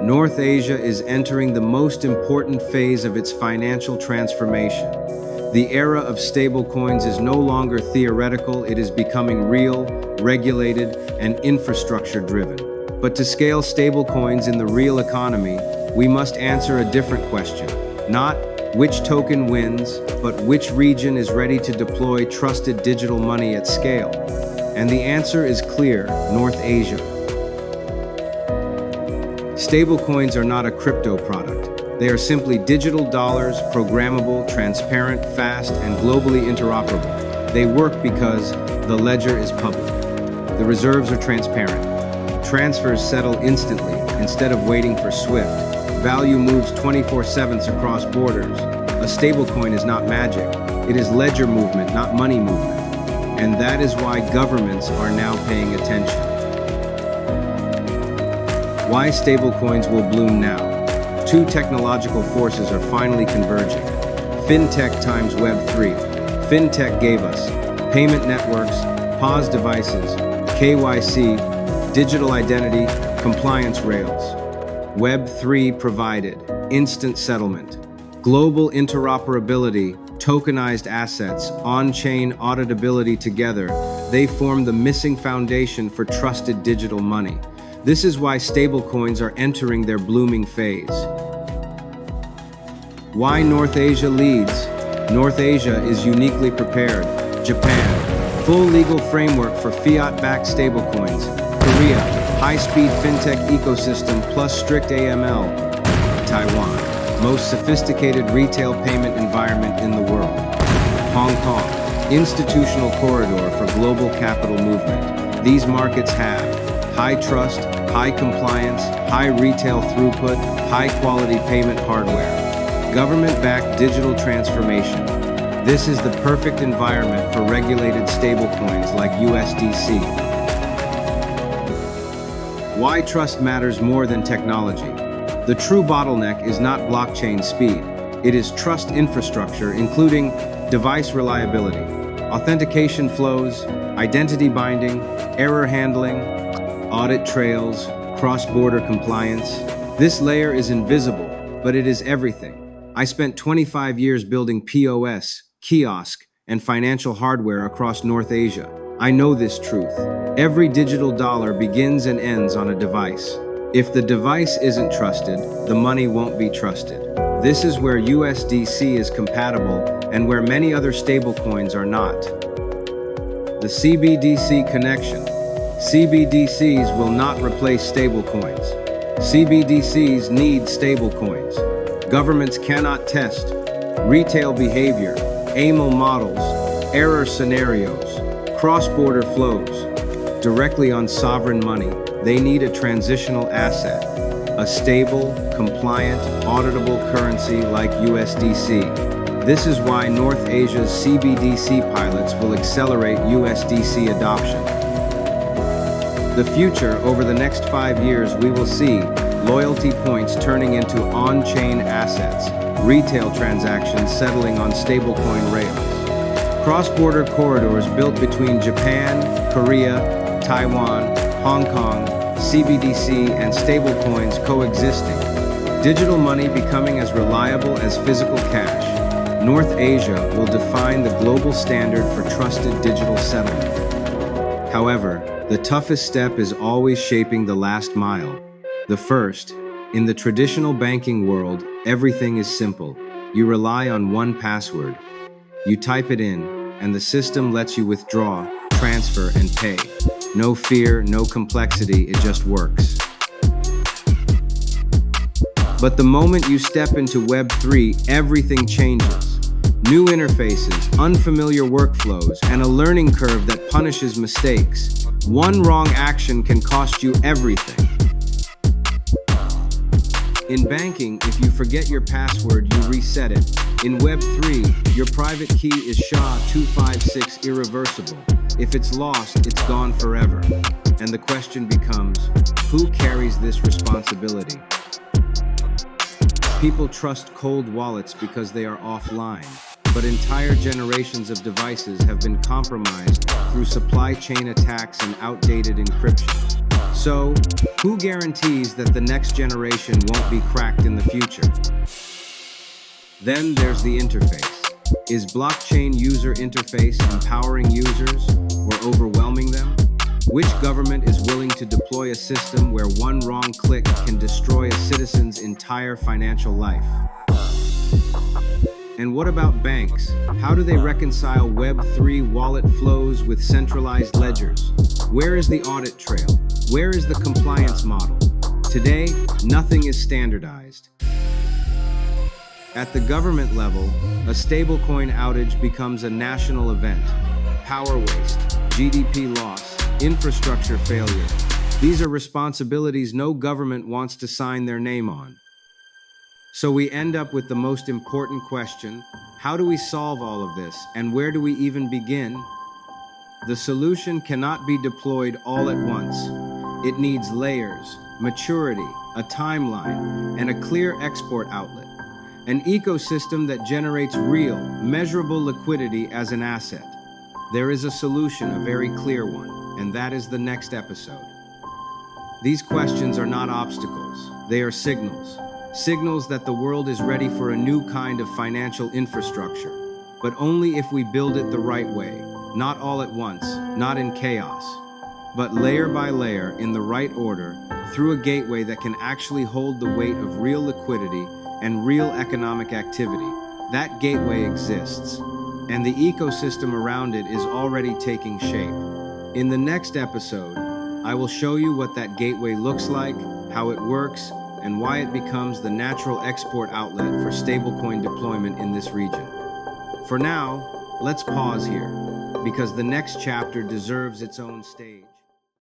North Asia is entering the most important phase of its financial transformation. The era of stablecoins is no longer theoretical, it is becoming real, regulated, and infrastructure-driven. But to scale stablecoins in the real economy, we must answer a different question. Not which token wins, but which region is ready to deploy trusted digital money at scale. And the answer is clear: North Asia. Stablecoins are not a crypto product. They are simply digital dollars, programmable, transparent, fast, and globally interoperable. They work because the ledger is public. The reserves are transparent. Transfers settle instantly instead of waiting for SWIFT. Value moves 24/7 across borders. A stablecoin is not magic. It is ledger movement, not money movement. And that is why governments are now paying attention. Why stablecoins will bloom now? Two technological forces are finally converging. FinTech times Web3. FinTech gave us payment networks, POS devices, KYC, digital identity, compliance rails. Web3 provided instant settlement, global interoperability, tokenized assets, on-chain auditability. Together, they form the missing foundation for trusted digital money. This is why stablecoins are entering their blooming phase. Why North Asia leads? North Asia is uniquely prepared. Japan, full legal framework for fiat-backed stablecoins. Korea, high-speed fintech ecosystem plus strict AML. Taiwan, most sophisticated retail payment environment in the world. Hong Kong, institutional corridor for global capital movement. These markets have high trust, high compliance, high retail throughput, high-quality payment hardware. Government-backed digital transformation. This is the perfect environment for regulated stablecoins like USDC. Why trust matters more than technology? The true bottleneck is not blockchain speed. It is trust infrastructure, including device reliability, authentication flows, identity binding, error handling, audit trails, cross-border compliance. This layer is invisible, but it is everything. I spent 25 years building POS, kiosk, and financial hardware across North Asia. I know this truth. Every digital dollar begins and ends on a device. If the device isn't trusted, the money won't be trusted. This is where USDC is compatible and where many other stablecoins are not. The CBDC connection. CBDCs will not replace stablecoins. CBDCs need stablecoins. Governments cannot test retail behavior, AML models, error scenarios, cross-border flows directly on sovereign money. They need a transitional asset, a stable, compliant, auditable currency like USDC. This is why North Asia's CBDC pilots will accelerate USDC adoption. The future, over the next 5 years, we will see loyalty points turning into on-chain assets, retail transactions settling on stablecoin rails, cross-border corridors built between Japan, Korea, Taiwan, Hong Kong, CBDC, and stablecoins coexisting, digital money becoming as reliable as physical cash. North Asia will define the global standard for trusted digital settlement. However, the toughest step is always shaping the last mile. The first, in the traditional banking world, everything is simple. You rely on one password. You type it in, and the system lets you withdraw, transfer, and pay. No fear, no complexity, it just works. But the moment you step into Web3, everything changes. New interfaces, unfamiliar workflows, and a learning curve that punishes mistakes. One wrong action can cost you everything. In banking, if you forget your password, you reset it. In Web3, your private key is SHA-256 irreversible. If it's lost, it's gone forever. And the question becomes, who carries this responsibility? People trust cold wallets because they are offline, but entire generations of devices have been compromised through supply chain attacks and outdated encryption. So, who guarantees that the next generation won't be cracked in the future? Then there's the interface. Is blockchain user interface empowering users or overwhelming them? Which government is willing to deploy a system where one wrong click can destroy a citizen's entire financial life? And what about banks? How do they reconcile Web3 wallet flows with centralized ledgers? Where is the audit trail? Where is the compliance model? Today, nothing is standardized. At the government level, a stablecoin outage becomes a national event. Power waste, GDP loss, infrastructure failure. These are responsibilities no government wants to sign their name on. So we end up with the most important question: how do we solve all of this, and where do we even begin? The solution cannot be deployed all at once. It needs layers, maturity, a timeline, and a clear export outlet. An ecosystem that generates real, measurable liquidity as an asset. There is a solution, a very clear one, and that is the next episode. These questions are not obstacles, they are signals. Signals that the world is ready for a new kind of financial infrastructure, but only if we build it the right way, not all at once, not in chaos, but layer by layer in the right order, through a gateway that can actually hold the weight of real liquidity and real economic activity. That gateway exists, and the ecosystem around it is already taking shape. In the next episode, I will show you what that gateway looks like, how it works, and why it becomes the natural export outlet for stablecoin deployment in this region. For now, let's pause here, because the next chapter deserves its own stage.